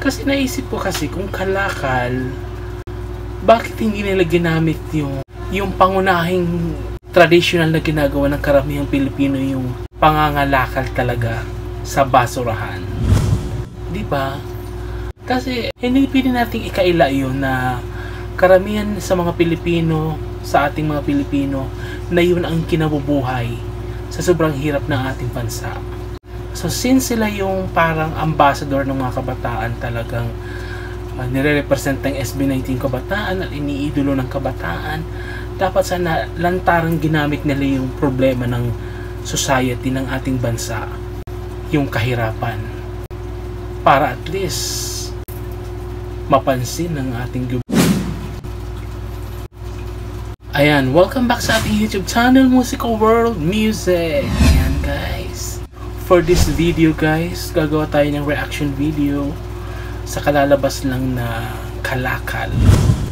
Kasi naisip ko kasi kung kalakal, bakit hindi nila ginamit yung pangunahing traditional na ginagawa ng karamihang Pilipino, yung pangangalakal talaga sa basurahan. Di ba? Kasi hindi pwede nating ikaila yun na karamihan sa mga Pilipino, sa ating mga Pilipino, na yun ang kinabubuhay sa sobrang hirap ng ating bansa. So since sila yung parang ambassador ng mga kabataan, talagang nire-represent ng SB19 kabataan at iniidolo ng kabataan, dapat sana lantarang ginamit nila yung problema ng society ng ating bansa, yung kahirapan, para at least mapansin ng ating gobyerno. Ayan, welcome back sa ating YouTube channel, Musical World Music. Ayan guys, for this video guys, gagawa tayo ng reaction video sa kalalabas lang na kalakal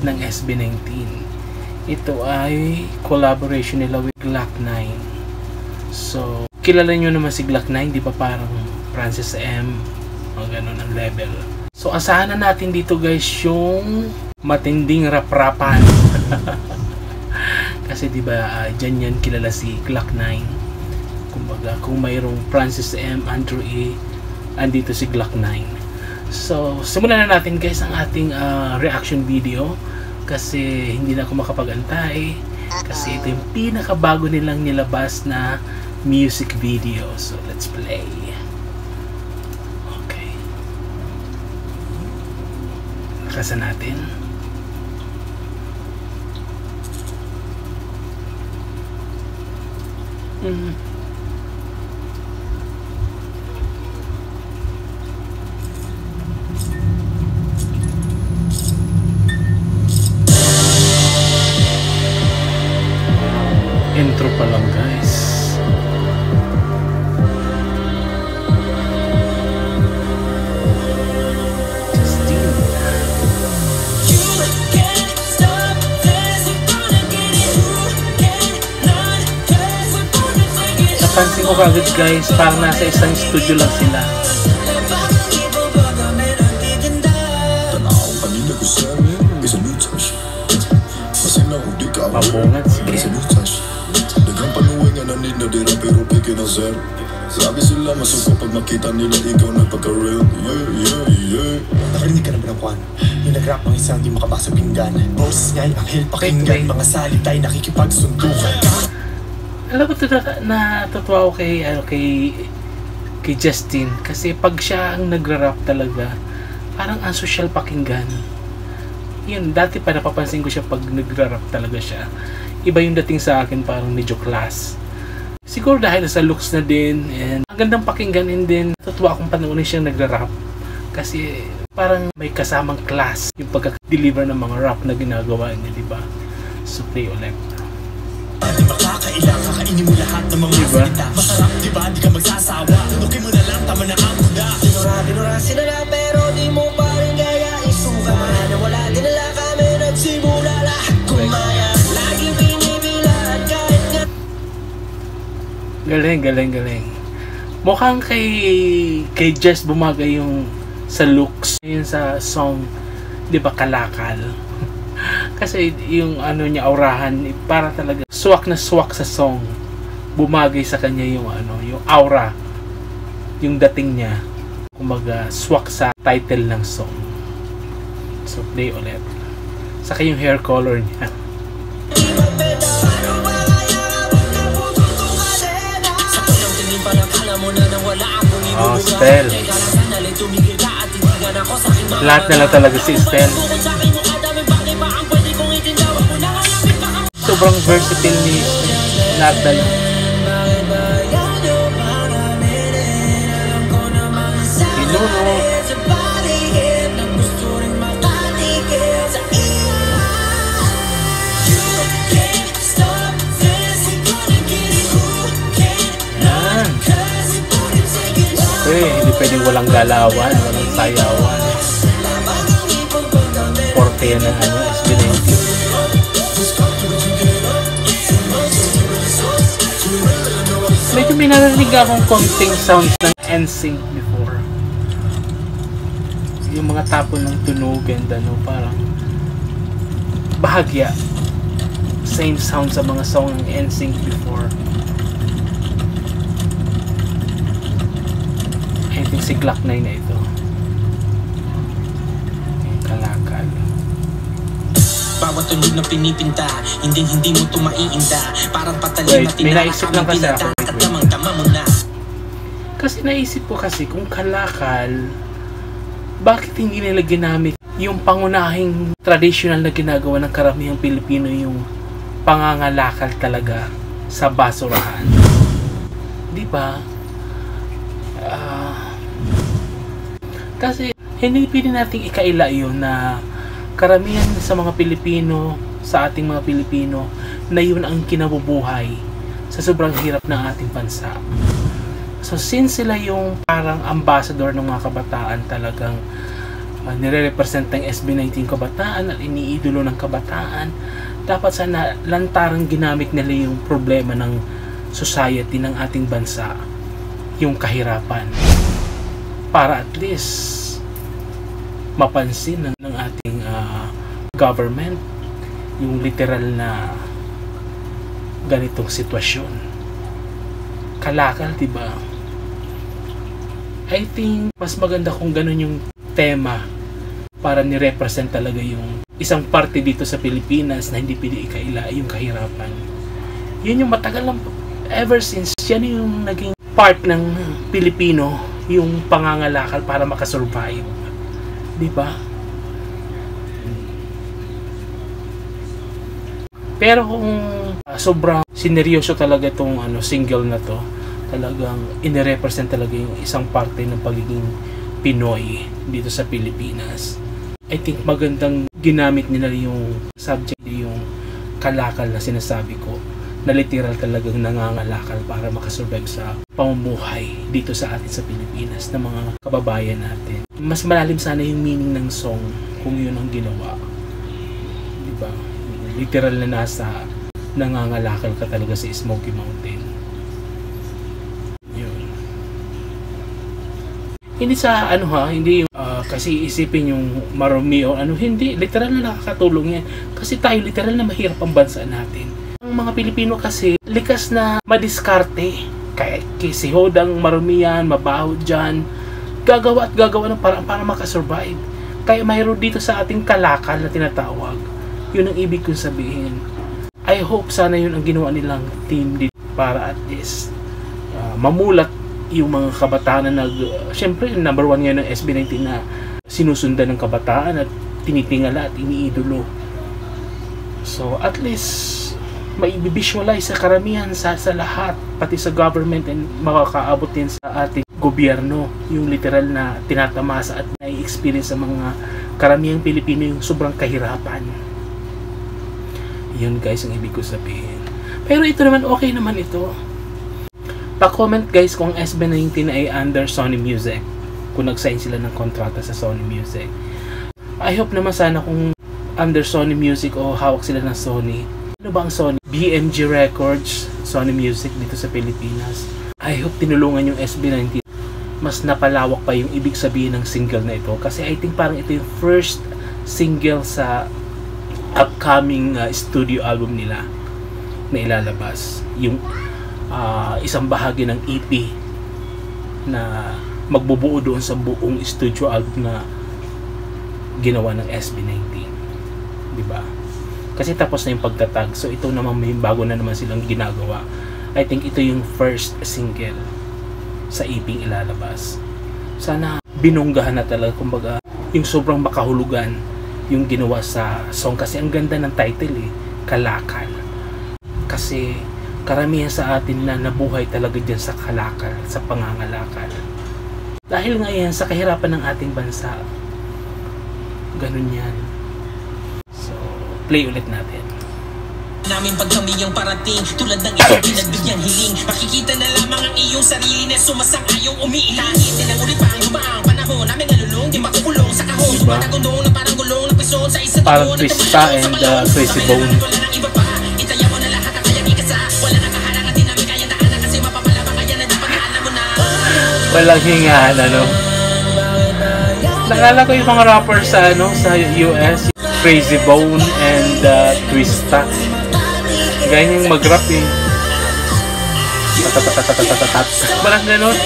ng SB19. Ito ay collaboration nila with Glock 9. So, kilala nyo naman si Glock 9, di ba? Parang Francis M, o ganun ang level. So, asahan na natin dito guys yung matinding rap-rapan. Kasi di ba dyan yan kilala si Glock 9. Kumbaga, kung mayroong Francis M, Andrew E, andito si Glock 9. So, simulan na natin guys ang ating reaction video. Kasi hindi na ako makapag-antay. Kasi ito yung pinakabago nilang nilabas na music video. So, let's play. Okay. Nakasan natin. Intro pa lang guys. Napansin ko kagad guys, parang nasa isang studio lang sila. Mabungat sige. Sabi sila masuko pag makita nila ikaw nagpagka-real. Nakarinig ka naman ng kwan, yung nag-rap ng isang di makabasa pinggan. Boss nga'y anghel pakinggan, mga salita'y nakikipagsundukan. Alam ko natutuwa ako kay Justin, kasi pag siya ang nagra-rap talaga, parang unsocial pakinggan. Yun, dati pa napapansin ko siya pag nagra-rap talaga siya. Iba yung dating sa akin, parang medyo class. Siguro dahil sa looks na din, and ang gandang pakinggan, and din natutuwa akong panoorin siyang nagra-rap. Kasi parang may kasamang class yung pagka-deliver ng mga rap na ginagawa niya, diba? So play ulit. Di ba kakailang kakainin mo lahat ng mga salita? Masarap diba, di ka magsasawa. Tunukin mo na lang, tama na ang muda. Dinura sila na pero di mo pa rin kaya isuka. Na wala din nila kami nagsimula lahat kumaya. Laging binibilan kahit nga. Galing. Mukhang kay Jess bumagay yung sa looks, yung sa song, di ba, kalakal. Kasi yung ano niya, aurahan, para talaga swak na swak sa song. Bumagay sa kanya yung ano, yung aura, yung dating niya. Kumaga swak sa title ng song. So play ulit. Saka yung hair color niya. Oh, Stel. Lahat na lang talaga si Stel. Sobrang versatile ni Nagdal. Pinuno. Hindi pwedeng walang galawan, walang sayawan. Porte yan ng ano, SB19. Medyo may narinig akong konting sounds ng NSYNC before. yung mga tapon ng tunog and ano, parang bahagya. Same sound sa mga song ng NSYNC before. I think si Glock 9 na ito. Kalakal. Bawat tunog na pinipinta, hindi mo ito maiinda. Parang patalim na naisip lang kasi ako. at damang-dama mo na. Kasi naisip ko kasi kung kalakal, bakit hindi nila ginamit yung pangunahing traditional na ginagawa ng karamihang Pilipino, yung pangangalakal talaga sa basurahan? Di ba? Kasi hindi pwede nating ikaila yun na karamihan sa mga Pilipino, sa ating mga Pilipino, na yun ang kinabubuhay sa sobrang hirap ng ating bansa. So since sila yung parang ambassador ng mga kabataan, talagang nire-represent ng SB19 kabataan at iniidolo ng kabataan, dapat sana lantarang ginamit nila yung problema ng society ng ating bansa, yung kahirapan, para at least mapansin ng ating government yung literal na ganitong sitwasyon. Kalakal, diba? I think mas maganda kung ganun yung tema para ni-represent talaga yung isang parte dito sa Pilipinas na hindi pwede ikaila, yung kahirapan. Yun yung matagal lang, ever since, yan yung naging part ng Pilipino, yung pangangalakal para makasurvive. Diba? Pero kung sobrang sineryoso talaga itong single na to, talagang inirepresent talaga yung isang parte ng pagiging Pinoy dito sa Pilipinas. I think magandang ginamit nila yung subject, yung kalakal na sinasabi ko, na literal talagang nangangalakal para makasurvive sa pamumuhay dito sa atin sa Pilipinas ng mga kababayan natin. Mas malalim sana yung meaning ng song kung yun ang ginawa. Diba? Literal na nasa nangangalakal ka talaga sa Smoky Mountain. Yun. Hindi sa hindi yung kasi isipin yung marumi o hindi, literal na nakakatulong yan. Kasi tayo literal na mahirap ang bansa natin. Ang mga Pilipino kasi likas na madiskarte. Kaya si hodang marumi yan, mabaho dyan, gagawa at gagawa ng parang para makasurvive. Kaya mayroon dito sa ating kalakal na tinatawag. Yun ang ibig kong sabihin. I hope sana yun ang ginawa nilang team dito para at least mamulat yung mga kabataan na syempre number 1 ngayon ng SB19 na sinusundan ng kabataan at tinitingala at iniidolo. So at least maibivisualize sa karamihan sa lahat, pati sa government, and makakaabot din sa ating gobyerno yung literal na tinatamasa at nai-experience sa mga karamihang Pilipino yung sobrang kahirapan. Yun guys ang ibig ko sabihin. Pero ito naman, okay naman ito. Pa-comment guys kung SB19 ay under Sony Music, kung nag-sign sila ng kontrata sa Sony Music. I hope naman sana kung under Sony Music o hawak sila ng Sony. Ano ba ang Sony? BMG Records, Sony Music dito sa Pilipinas. I hope tinulungan yung SB19. Mas napalawak pa yung ibig sabihin ng single na ito. Kasi I think parang ito yung first single sa upcoming studio album nila na ilalabas. Yung isang bahagi ng EP na magbubuo doon sa buong studio album na ginawa ng SB19. Diba? Kasi tapos na yung pagtatag. So ito naman may bago na naman silang ginagawa. I think ito yung first single sa EP ilalabas. Sana binunggahan na talaga, kumbaga yung sobrang makahulugan yung ginawa sa song. Kasi ang ganda ng title Kalakal. Kasi karamihan sa atin na nabuhay talaga dyan sa kalakal, sa pangangalakal. Dahil nga yan sa kahirapan ng ating bansa. Ganun yan. So, play ulit natin. Namin pag kami ang parating, tulad ng iyong pinagbigyang hiling, makikita na lamang ang iyong sarili na sumasang-ayong umiilang. Tinang ulit pa ang humaang panahon, namin nalulung, di makukulong sa kahon. Diba? Panagundong na parang gulong na pisong sa isa parang Krista and Crazy Bone. Wala nang iba pa, itaya mo na lahat ang kayang ikasa. Wala nang kaharang at di namin kaya daanan, kasi mapapalaba kaya na dapat alam mo na. Walang hingahan, Naalala ko yung mga rappers sa US, Crazy Bone and Twista. Ganyan yung mag-rap eh. Tatatatatatatatat. Parang gano'n.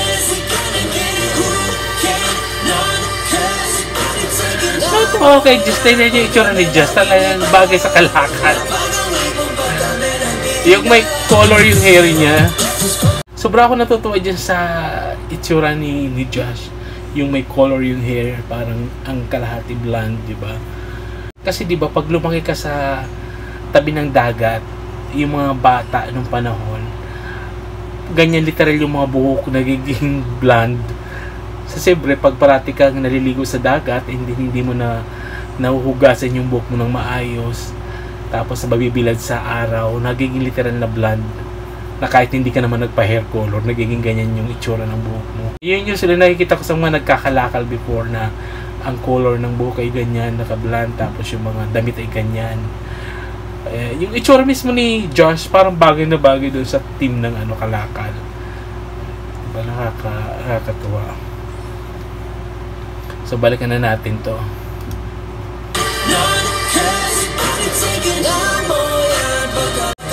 Okay, just tignan nyo yung itsura ni Just. Talagang bagay sa kalakal. Yung may color yung hair niya. Sobra ako natutuwa dyan sa itsura ni Josh. Yung may color yung hair, parang ang kalahati blonde, di ba? Kasi di ba pag lumaki ka sa tabi ng dagat, yung mga bata nung panahon, ganyan literal yung mga buhok nagiging blonde. Sa siyempre, pag parati kang naliligo sa dagat, hindi mo na nahuhugasan yung buhok mo ng maayos, tapos mabibilad sa araw, nagiging literal na blonde. Na kahit hindi ka naman nagpa-hair color, nagiging ganyan yung itsura ng buhok mo. Yun yung sila nakikita ko sa mga nagkakalakal before na ang color ng buhok ay ganyan, naka-blonde, tapos yung mga damit ay ganyan. Yung itsura mismo ni Josh, parang bagay na bagay doon sa team ng kalakal. Diba, nakakatuwa. So, balikan na natin to.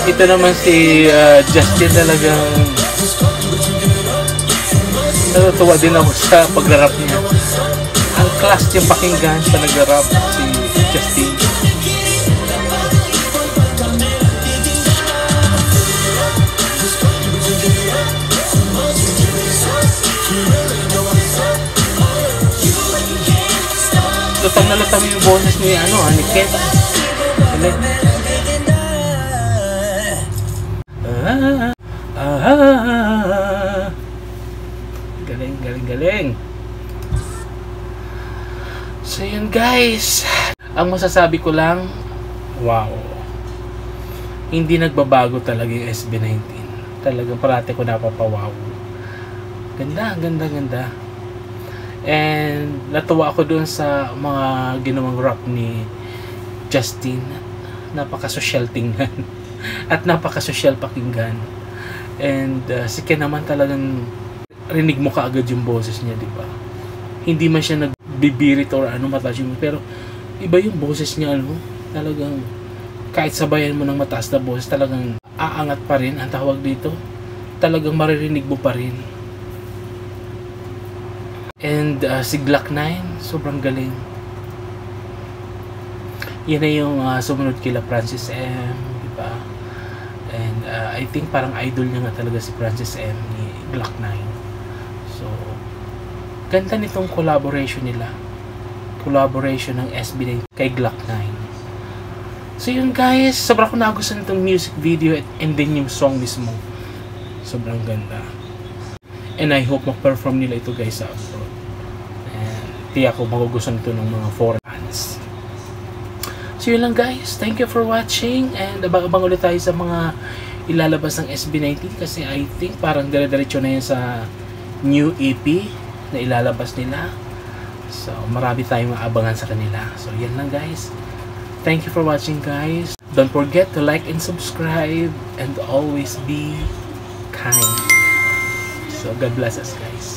Ito naman si Justin, talagang natutuwa din ako sa pag-rap niya. Ang class niyang pakinggan sa nag-rap si Justin. Lutang na lutang yung bonus ni ni Ken. Galing. So yun guys, ang masasabi ko lang, wow, hindi nagbabago talaga yung SB19. Talagang parati ko napapawaw. Ganda. And natuwa ako dun sa mga ginawang rap ni Justin. Napaka-social tingnan at napaka-social pakinggan. And si Ken naman, talagang rinig mo kaagad yung boses niya, di ba? Hindi man siya nagbibirit or mataas yung, pero iba yung boses niya, talagang kahit sabayan mo ng mataas na boses, talagang aangat pa rin ang tawag dito. Talagang maririnig mo pa rin. And si Glock 9, sobrang galing. Yan na yung sumunod kila Francis M, di ba? And I think parang idol niya nga talaga si Francis M ni Glock 9. So, ganda nitong collaboration nila. Collaboration ng SB9 kay Glock 9. So yun guys, sobrang ko nagustuhan nitong music video and then yung song mismo. Sobrang ganda. And I hope mag-perform nila ito guys sa abroad. And tiyak ko magugustuhan ito ng mga foreign fans. So yun lang guys, thank you for watching, and abang-abang ulit tayo sa mga ilalabas ng SB19 kasi I think parang dire-diretso na yan sa new EP na ilalabas nila. So marami tayong maabangan sa kanila. So yan lang guys, thank you for watching guys. Don't forget to like and subscribe and always be kind. So God bless us guys.